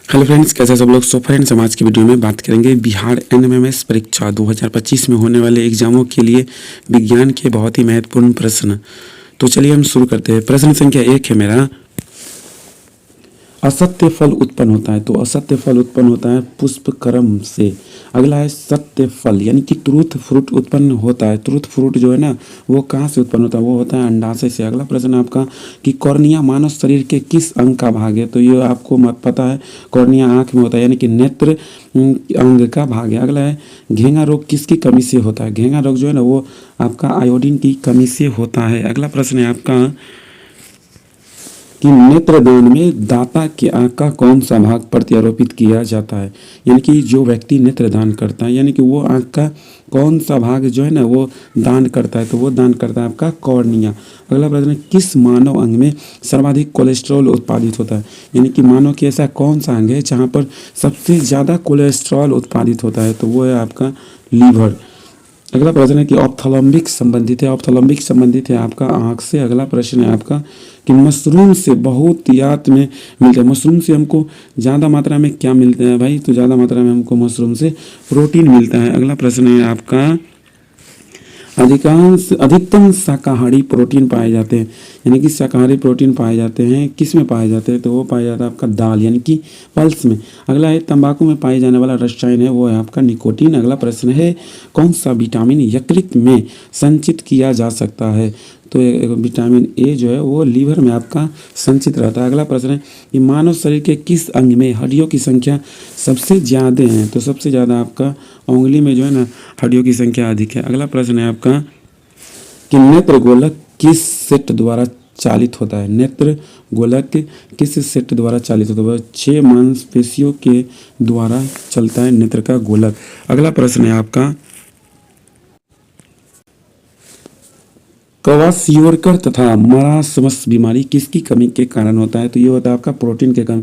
Hello friends, कैसे सब लोग। सो फ्रेंड्स, हम आज की वीडियो में बात करेंगे बिहार एनएमएमएस परीक्षा 2025 में होने वाले एग्जामों के लिए विज्ञान के बहुत ही महत्वपूर्ण प्रश्न। तो चलिए हम शुरू करते हैं। प्रश्न संख्या 1 है मेरा, असत्य फल उत्पन्न होता है। तो असत्य फल उत्पन्न होता है पुष्पक्रम से। अगला है सत्य फल, यानी कि ट्रूथ फ्रूट उत्पन्न होता है। ट्रूथ फ्रूट जो है ना, वो कहाँ से उत्पन्न होता है? वो होता है अंडाशय से। अगला प्रश्न आपका कि कॉर्निया मानव शरीर के किस अंग का भाग है? तो ये आपको मत पता है, कॉर्निया आँख में होता है, यानी कि नेत्र अंग का भाग है। अगला है घेंगा रोग किसकी कमी से होता है? घेंगा रोग जो है ना, वो आपका आयोडीन की कमी से होता है। अगला प्रश्न है आपका कि नेत्रदान में दाता की आँख का कौन सा भाग प्रत्यारोपित किया जाता है? यानी कि जो व्यक्ति नेत्रदान करता है, यानी कि वो आँख का कौन सा भाग जो है ना, वो दान करता है? तो वो दान करता है आपका कॉर्निया। अगला प्रश्न है किस मानव अंग में सर्वाधिक कोलेस्ट्रॉल उत्पादित होता है? यानी कि मानव की ऐसा कौन सा अंग है जहाँ पर सबसे ज़्यादा कोलेस्ट्रॉल उत्पादित होता है? तो वो है आपका लीवर। अगला प्रश्न है कि ऑप्थेल्मिक संबंधित है। ऑप्थेल्मिक संबंधित है आपका आँख से। अगला प्रश्न है आपका कि मशरूम से बहुत याद में मिलता है। मशरूम से हमको ज़्यादा मात्रा में क्या मिलता है भाई? तो ज़्यादा मात्रा में हमको मशरूम से प्रोटीन मिलता है। अगला प्रश्न है आपका अधिकतम शाकाहारी प्रोटीन पाए जाते हैं। यानी कि शाकाहारी प्रोटीन पाए जाते हैं किस में पाए जाते हैं? तो वो पाया जाता है आपका दाल, यानी कि पल्स में। अगला है तंबाकू में पाए जाने वाला रसायन है, वो है आपका निकोटीन। अगला प्रश्न है कौन सा विटामिन यकृत में संचित किया जा सकता है? तो विटामिन ए जो है वो लीवर में आपका संचित रहता है। अगला प्रश्न है कि मानव शरीर के किस अंग में हड्डियों की संख्या सबसे ज़्यादा है? तो सबसे ज़्यादा आपका उंगली में जो है ना, हड्डियों की संख्या अधिक है। अगला प्रश्न है आपका कि नेत्र गोलक किस सेट द्वारा चालित होता है? नेत्र गोलक किस सेट द्वारा चालित होता है? वह 6 मांसपेशियों के द्वारा चलता है नेत्र का गोलक। अगला प्रश्न है आपका क्वाशियोरकर तथा मरासमस बीमारी किसकी कमी के कारण होता है? तो ये होता है आपका प्रोटीन के कमी।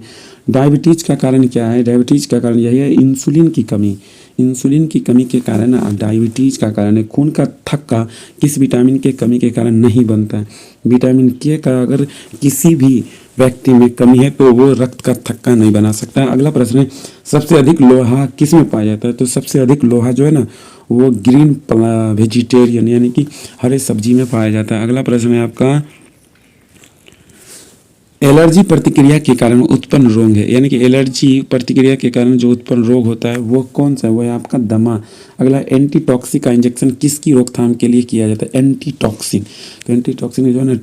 डायबिटीज का कारण क्या है? डायबिटीज का कारण यही है इंसुलिन की कमी। इंसुलिन की कमी के कारण डायबिटीज का कारण है। खून का थक्का किस विटामिन के कमी के कारण नहीं बनता है? विटामिन के का अगर किसी भी व्यक्ति में कमी है तो वो रक्त का थक्का नहीं बना सकता। अगला प्रश्न है सबसे अधिक लोहा किस में पाया जाता है? तो सबसे अधिक लोहा जो है ना, वो ग्रीन वेजिटेरियन यानी कि हरे सब्जी में पाया जाता है। अगला प्रश्न है आपका एलर्जी प्रतिक्रिया के कारण उत्पन्न रोग है। यानी कि एलर्जी प्रतिक्रिया के कारण जो उत्पन्न रोग होता है वो कौन सा है? वो है आपका दमा। अगला एंटीटॉक्सिन का इंजेक्शन किसकी रोकथाम के लिए किया जाता है? एंटीटॉक्सिन। तो एंटीटॉक्सिन जो है ना,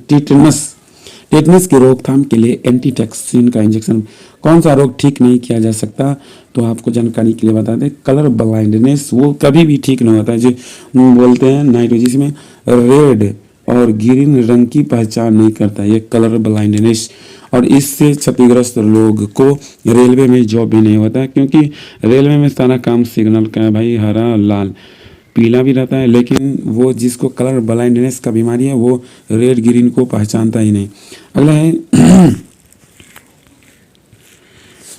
टेटनस की रोकथाम के लिए एंटीटॉक्सिन का इंजेक्शन। कौन सा रोग ठीक नहीं किया जा सकता? तो आपको जानकारी के लिए बता दें, कलर ब्लाइंडनेस वो कभी भी ठीक नहीं होता है। जो बोलते हैं नाइट जिसमें रेड और ग्रीन रंग की पहचान नहीं करता, ये कलर ब्लाइंडनेस। और इससे क्षतिग्रस्त लोग को रेलवे में जॉब भी नहीं होता, क्योंकि रेलवे में सारा काम सिग्नल का है भाई, हरा लाल पीला भी रहता है, लेकिन वो जिसको कलर ब्लाइंडनेस का बीमारी है वो रेड ग्रीन को पहचानता ही नहीं। अगला है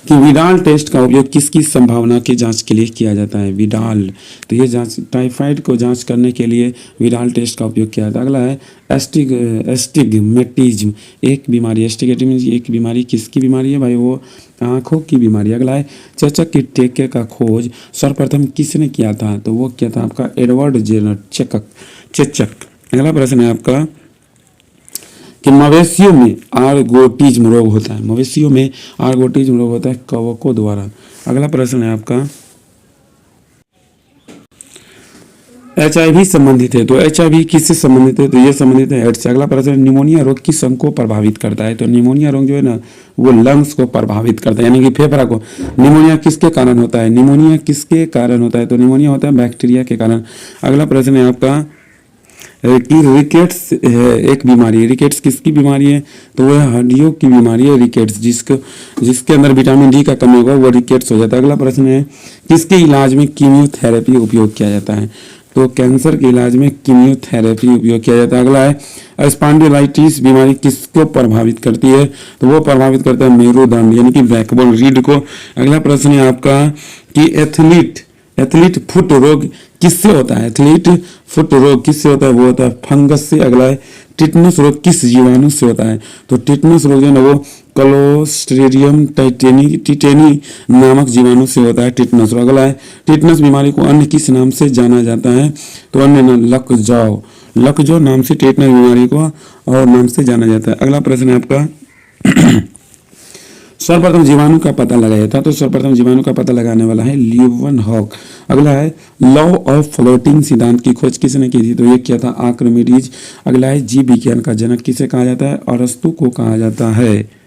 कि विडाल टेस्ट का उपयोग किसकी संभावना की जांच के लिए किया जाता है? विडाल, तो ये जांच टाइफाइड को जांच करने के लिए विडाल टेस्ट का उपयोग किया जाता है। अगला है एस्टिग्मेटिज्म एक बीमारी। एस्टिग्मेटिज्म एक बीमारी किसकी बीमारी है भाई? वो आँखों की बीमारी। अगला है चेचक के टेके का खोज सर्वप्रथम किसने किया था? तो वो किया था आपका एडवर्ड जेनर चेचक। अगला प्रश्न है आपका कि मवेशियों में आर्गोटिज्म रोग होता है। मवेशियों में आर्गोटिज्म रोग होता है कवकों द्वारा। अगला प्रश्न है आपका HIV संबंधित है। तो HIV किससे संबंधित है? तो ये संबंधित है एड्स से। अगला प्रश्न है निमोनिया रोग किस अंग को प्रभावित करता है? तो निमोनिया रोग जो है ना, वो लंग्स को प्रभावित करता है, यानी कि फेफड़ा को। निमोनिया किसके कारण होता है? निमोनिया किसके कारण होता है? तो निमोनिया होता है बैक्टीरिया के कारण। अगला प्रश्न है आपका कि रिकेट्स एक बीमारी है। रिकेट्स किसकी बीमारी है? तो वह हड्डियों की बीमारी है रिकेट्स। जिसके अंदर विटामिन डी का कमी होगा वो रिकेट्स हो जाता है। अगला प्रश्न है किसके इलाज में कीमोथेरेपी उपयोग किया जाता है? तो कैंसर के इलाज में कीमोथेरेपी उपयोग किया जाता है। अगला है स्पॉन्डिलाइटिस बीमारी किसको प्रभावित करती है? तो वो प्रभावित करता है मेरुदंड यानी कि बैकबोन रीढ़ को। अगला प्रश्न है आपका कि एथलीट फुट रोग किससे होता है? एथलीट फुट रोग किससे होता है? वो होता है फंगस से। अगला है टिटनस रोग किस जीवाणु से होता है? तो टिटनस रोग जो है ना, वो क्लोस्ट्रीडियम टिटेनी नामक जीवाणु से होता है टिटनस। और अगला है टिटनस बीमारी को अन्य किस नाम से जाना जाता है, तो अन्य नाम लकजो नाम से टिटनस बीमारी को और नाम से जाना जाता है। अगला प्रश्न है आपका सर्वप्रथम जीवाणु का पता लगाया था, तो सर्वप्रथम जीवाणु का पता लगाने वाला है लीवनहॉक। अगला है लॉ ऑफ फ्लोटिंग सिद्धांत की खोज किसने की थी, तो ये किया था आर्किमिडीज। अगला है जीव विज्ञान का जनक किसे कहा जाता है, अरस्तु को कहा जाता है।